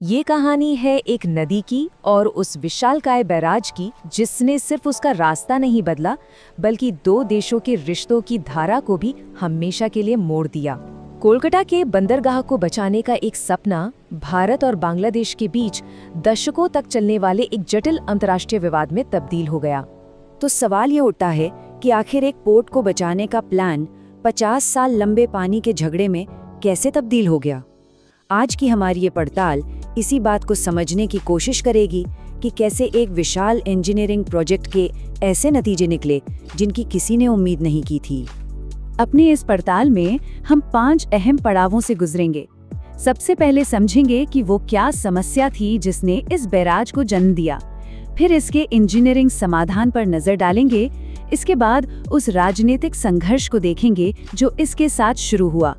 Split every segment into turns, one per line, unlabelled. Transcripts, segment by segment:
ये कहानी है एक नदी की और उस विशालकाय बैराज की जिसने सिर्फ उसका रास्ता नहीं बदला बल्कि दो देशों के रिश्तों की धारा को भी हमेशा के लिए मोड़ दिया। कोलकाता के बंदरगाह को बचाने का एक सपना भारत और बांग्लादेश के बीच दशकों तक चलने वाले एक जटिल अंतर्राष्ट्रीय विवाद में तब्दील हो गया।
तो सवाल ये उठता है कि आखिर एक पोर्ट को बचाने का प्लान 50 साल लंबे पानी के झगड़े में कैसे तब्दील हो गया। आज की हमारी ये पड़ताल इसी बात को समझने की कोशिश करेगी कि कैसे एक विशाल इंजीनियरिंग प्रोजेक्ट के ऐसे नतीजे निकले जिनकी किसी ने उम्मीद नहीं की थी। अपनी इस पड़ताल में हम 5 अहम पड़ावों से गुजरेंगे। सबसे पहले समझेंगे कि वो क्या समस्या थी जिसने इस बैराज को जन्म दिया। फिर इसके इंजीनियरिंग समाधान पर नजर डालेंगे। इसके बाद उस राजनीतिक संघर्ष को देखेंगे जो इसके साथ शुरू हुआ।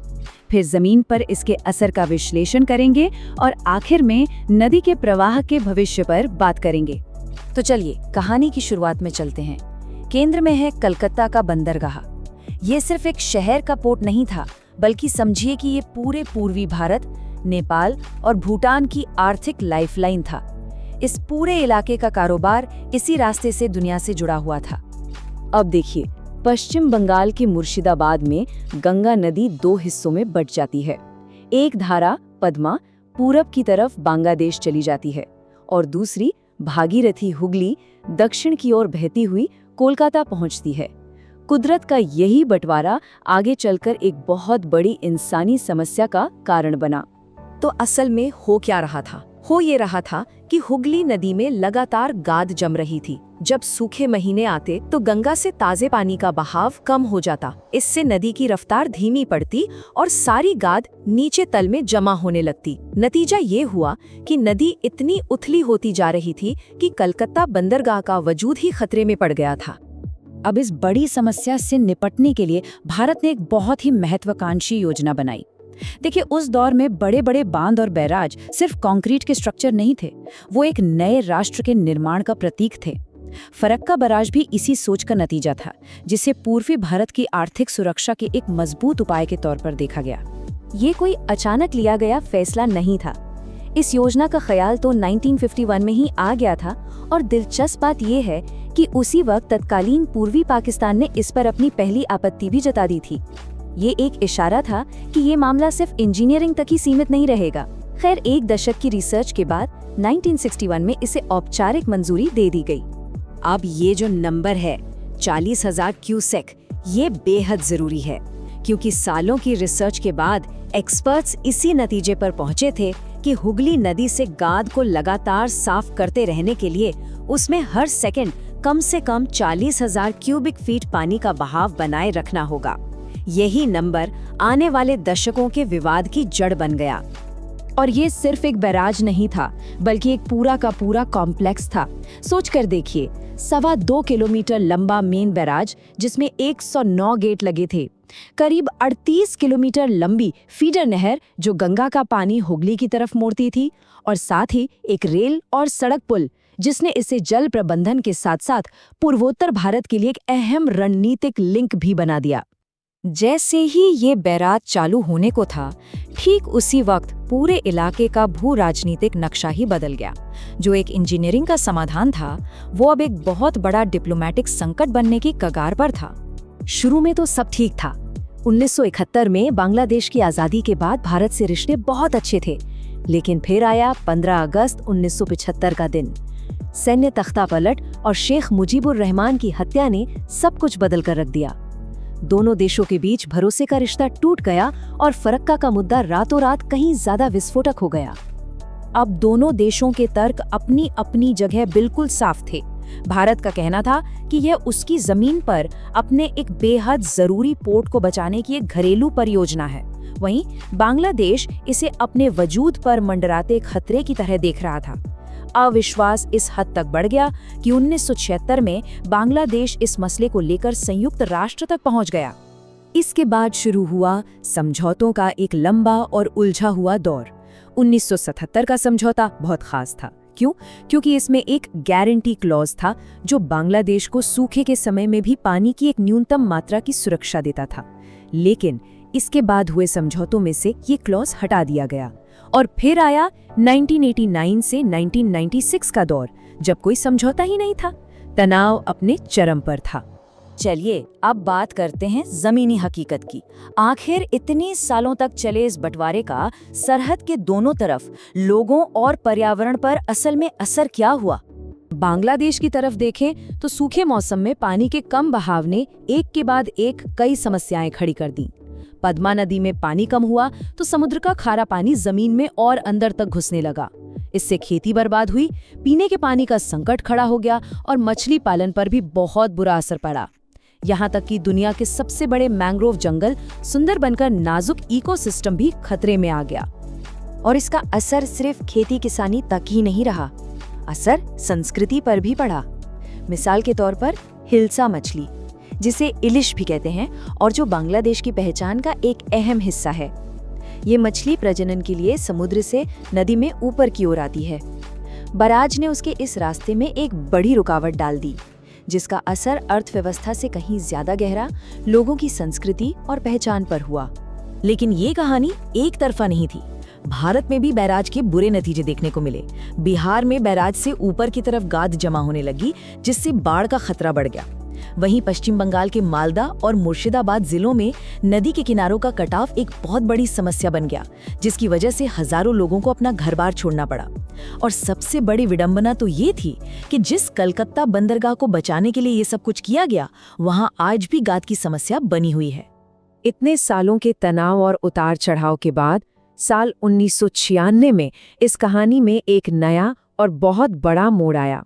फिर जमीन पर इसके असर का विश्लेषण करेंगे और आखिर में नदी के प्रवाह के भविष्य पर बात करेंगे।
तो चलिए कहानी की शुरुआत में चलते हैं। केंद्र में है कलकत्ता का बंदरगाह। ये सिर्फ एक शहर का पोर्ट नहीं था, बल्कि समझिए कि ये पूरे पूर्वी भारत, नेपाल और भूटान की आर्थिक लाइफलाइन था। इस पूरे इलाके का कारोबार इसी रास्ते से दुनिया से जुड़ा हुआ था। अब देखिए, पश्चिम बंगाल के मुर्शिदाबाद में गंगा नदी 2 हिस्सों में बंट जाती है। एक धारा पद्मा पूरब की तरफ बांग्लादेश चली जाती है और दूसरी भागीरथी हुगली दक्षिण की ओर बहती हुई कोलकाता पहुंचती है। कुदरत का यही बंटवारा आगे चलकर एक बहुत बड़ी इंसानी समस्या का कारण बना। तो असल में हो क्या रहा था? हो ये रहा था कि हुगली नदी में लगातार गाद जम रही थी। जब सूखे महीने आते तो गंगा से ताजे पानी का बहाव कम हो जाता। इससे नदी की रफ्तार धीमी पड़ती और सारी गाद नीचे तल में जमा होने लगती। नतीजा ये हुआ कि नदी इतनी उथली होती जा रही थी कि कलकत्ता बंदरगाह का वजूद ही खतरे में पड़ गया था।
अब इस बड़ी समस्या से निपटने के लिए भारत ने एक बहुत ही महत्वाकांक्षी योजना बनाई। देखिए, उस दौर में बड़े बड़े बांध और बैराज सिर्फ कंक्रीट के स्ट्रक्चर नहीं थे, वो एक नए राष्ट्र के निर्माण का प्रतीक थे। फरक्का बैराज भी इसी सोच का नतीजा था, जिसे पूर्वी भारत की आर्थिक सुरक्षा के एक मजबूत उपाय के तौर पर देखा गया।
ये कोई अचानक लिया गया फैसला नहीं था। इस योजना का ख्याल तो 1951 में ही आ गया था और दिलचस्प बात यह है कि उसी वक्त तत्कालीन पूर्वी पाकिस्तान ने इस पर अपनी पहली आपत्ति भी जता दी थी। ये एक इशारा था कि ये मामला सिर्फ इंजीनियरिंग तक ही सीमित नहीं रहेगा। खैर, एक दशक की रिसर्च के बाद 1961 में इसे औपचारिक मंजूरी दे दी गई।
अब ये जो नंबर है 40,000 क्यूसेक, ये बेहद जरूरी है, क्योंकि सालों की रिसर्च के बाद एक्सपर्ट्स इसी नतीजे पर पहुंचे थे कि हुगली नदी से गाद को लगातार साफ करते रहने के लिए उसमें हर सेकंड कम से कम 40,000 क्यूबिक फीट पानी का बहाव बनाए रखना होगा। यही नंबर आने वाले दशकों के विवाद की जड़ बन गया।
और ये सिर्फ एक बैराज नहीं था, बल्कि एक पूरा का पूरा कॉम्प्लेक्स था। सोचकर देखिए, 2.25 किलोमीटर लंबा मेन बैराज जिसमें 109 गेट लगे थे, करीब 38 किलोमीटर लंबी फीडर नहर जो गंगा का पानी हुगली की तरफ मोड़ती थी, और साथ ही एक रेल और सड़क पुल जिसने इसे जल प्रबंधन के साथ साथ पूर्वोत्तर भारत के लिए एक अहम रणनीतिक लिंक भी बना दिया।
जैसे ही ये बैराज चालू होने को था, ठीक उसी वक्त पूरे इलाके का भू राजनीतिक नक्शा ही बदल गया। जो एक इंजीनियरिंग का समाधान था, वो अब एक बहुत बड़ा डिप्लोमेटिक संकट बनने की कगार पर था।
शुरू में तो सब ठीक था। 1971 में बांग्लादेश की आज़ादी के बाद भारत से रिश्ते बहुत अच्छे थे, लेकिन फिर आया 15 अगस्त 1975 का दिन। सैन्य तख्तापलट और शेख मुजीबुर रहमान की हत्या ने सब कुछ बदल कर रख दिया। दोनों देशों के बीच भरोसे का रिश्ता टूट गया और फरक्का का मुद्दा रातों रात कहीं ज्यादा विस्फोटक हो गया। अब दोनों देशों के तर्क अपनी अपनी जगह बिल्कुल साफ थे। भारत का कहना था कि यह उसकी जमीन पर अपने एक बेहद जरूरी पोर्ट को बचाने की एक घरेलू परियोजना है। वहीं बांग्लादेश इसे अपने वजूद पर मंडराते खतरे की तरह देख रहा था। अविश्वास इस हद तक बढ़ गया कि 1976 में बांग्लादेश इस मसले को लेकर संयुक्त राष्ट्र तक पहुंच गया। इसके बाद शुरू हुआ समझौतों का एक लंबा और उलझा हुआ दौर। 1977 का समझौता बहुत खास था। क्यों? क्योंकि इसमें एक गारंटी क्लॉज था जो बांग्लादेश को सूखे के समय में भी पानी की एक न्यूनतम मात्रा की सुरक्षा देता था। लेकिन इसके बाद हुए समझौतों में से ये क्लॉज हटा दिया गया और फिर आया 1989 से 1996 का दौर, जब कोई समझौता ही नहीं था। तनाव अपने चरम पर था। चलिए अब बात करते हैं जमीनी हकीकत की। आखिर इतने सालों तक चले इस बंटवारे का सरहद के दोनों तरफ लोगों और पर्यावरण पर असल में असर क्या हुआ? बांग्लादेश की तरफ देखें तो सूखे मौसम में पानी के कम बहाव ने एक के बाद एक कई समस्याएं खड़ी कर दी। पद्मा नदी में पानी कम हुआ तो समुद्र का खारा पानी जमीन में और अंदर तक घुसने लगा। इससे खेती बर्बाद हुई, पीने के पानी का संकट खड़ा हो गया और मछली पालन पर भी बहुत बुरा असर पड़ा। यहाँ तक कि दुनिया के सबसे बड़े मैंग्रोव जंगल सुंदर बनकर नाजुक इकोसिस्टम भी खतरे में आ गया। और इसका असर सिर्फ खेती किसानी तक ही नहीं रहा, असर संस्कृति पर भी पड़ा। मिसाल के तौर पर हिल्सा मछली, जिसे इलिश भी कहते हैं और जो बांग्लादेश की पहचान का एक अहम हिस्सा है। ये मछली प्रजनन के लिए समुद्र से नदी में ऊपर की ओर आती है। बराज ने उसके इस रास्ते में एक बड़ी रुकावट डाल दी, जिसका असर अर्थव्यवस्था से कहीं ज्यादा गहरा लोगों की संस्कृति और पहचान पर हुआ। लेकिन ये कहानी एक तरफा नहीं थी। भारत में भी बैराज के बुरे नतीजे देखने को मिले। बिहार में बैराज से ऊपर की तरफ गाद जमा होने लगी, जिससे बाढ़ का खतरा बढ़ गया। वहीं पश्चिम बंगाल के मालदा और मुर्शिदाबाद जिलों में नदी के किनारों का कटाव एक बहुत बड़ी समस्या बन गया, जिसकी वजह से हजारों लोगों को अपना घर-बार छोड़ना पड़ा। और सबसे बड़ी विडंबना तो ये थी कि जिस कलकत्ता बंदरगाह को बचाने के लिए ये सब कुछ किया गया, वहां आज भी गाद की समस्या बनी हुई है।
इतने सालों के तनाव और उतार चढ़ाव के बाद साल 1996 में इस कहानी में एक नया और बहुत बड़ा मोड़ आया।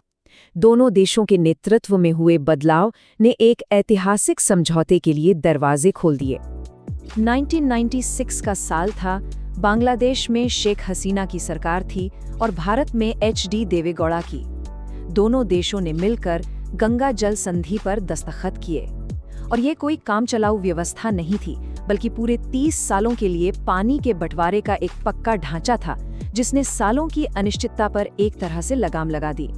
दोनों देशों के नेतृत्व में हुए बदलाव ने एक ऐतिहासिक समझौते के लिए दरवाजे खोल दिए। 1996 का साल था। बांग्लादेश में शेख हसीना की सरकार थी और भारत में HD देवेगौड़ा की। दोनों देशों ने मिलकर गंगा जल संधि पर दस्तखत किए। और ये कोई काम चलाऊ व्यवस्था नहीं थी, बल्कि पूरे 30 सालों के लिए पानी के बंटवारे का एक पक्का ढांचा था, जिसने सालों की अनिश्चितता पर एक तरह से लगाम लगा दी।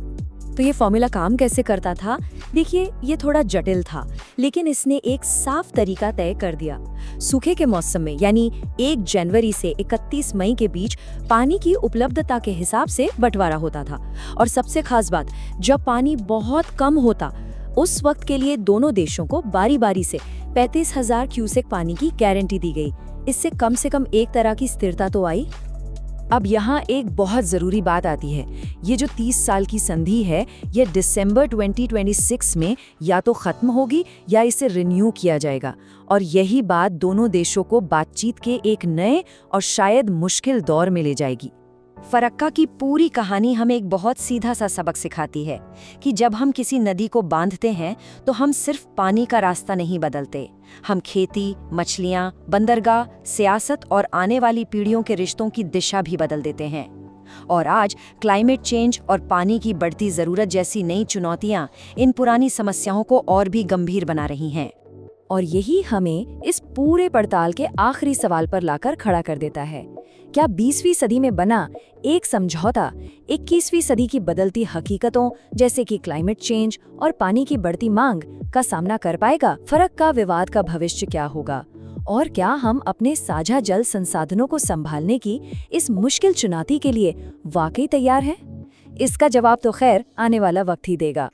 तो ये फॉर्मूला काम कैसे करता था? देखिए, ये थोड़ा जटिल था, लेकिन इसने एक साफ तरीका तय कर दिया। सूखे के मौसम में यानी 1 जनवरी से 31 मई के बीच पानी की उपलब्धता के हिसाब से बंटवारा होता था। और सबसे खास बात, जब पानी बहुत कम होता, उस वक्त के लिए दोनों देशों को बारी-बारी से 35,000 क्यूसेक पानी की गारंटी दी गई। इससे कम से कम एक तरह की स्थिरता तो आई। अब यहाँ एक बहुत जरूरी बात आती है। ये जो 30 साल की संधि है, ये दिसंबर 2026 में या तो खत्म होगी या इसे रिन्यू किया जाएगा। और यही बात दोनों देशों को बातचीत के एक नए और शायद मुश्किल दौर में ले जाएगी। फरक्का की पूरी कहानी हमें एक बहुत सीधा सा सबक सिखाती है कि जब हम किसी नदी को बांधते हैं तो हम सिर्फ पानी का रास्ता नहीं बदलते, हम खेती, मछलियां, बंदरगाह, सियासत और आने वाली पीढ़ियों के रिश्तों की दिशा भी बदल देते हैं। और आज क्लाइमेट चेंज और पानी की बढ़ती ज़रूरत जैसी नई चुनौतियां इन पुरानी समस्याओं को और भी गंभीर बना रही हैं। और यही हमें इस पूरे पड़ताल के आखिरी सवाल पर लाकर खड़ा कर देता है। क्या 20वीं सदी में बना एक समझौता 21वीं सदी की बदलती हकीकतों जैसे कि क्लाइमेट चेंज और पानी की बढ़ती मांग का सामना कर पाएगा? फर्क का विवाद का भविष्य क्या होगा? और क्या हम अपने साझा जल संसाधनों को संभालने की इस मुश्किल चुनौती के लिए वाकई तैयार हैं? इसका जवाब तो खैर आने वाला वक्त ही देगा।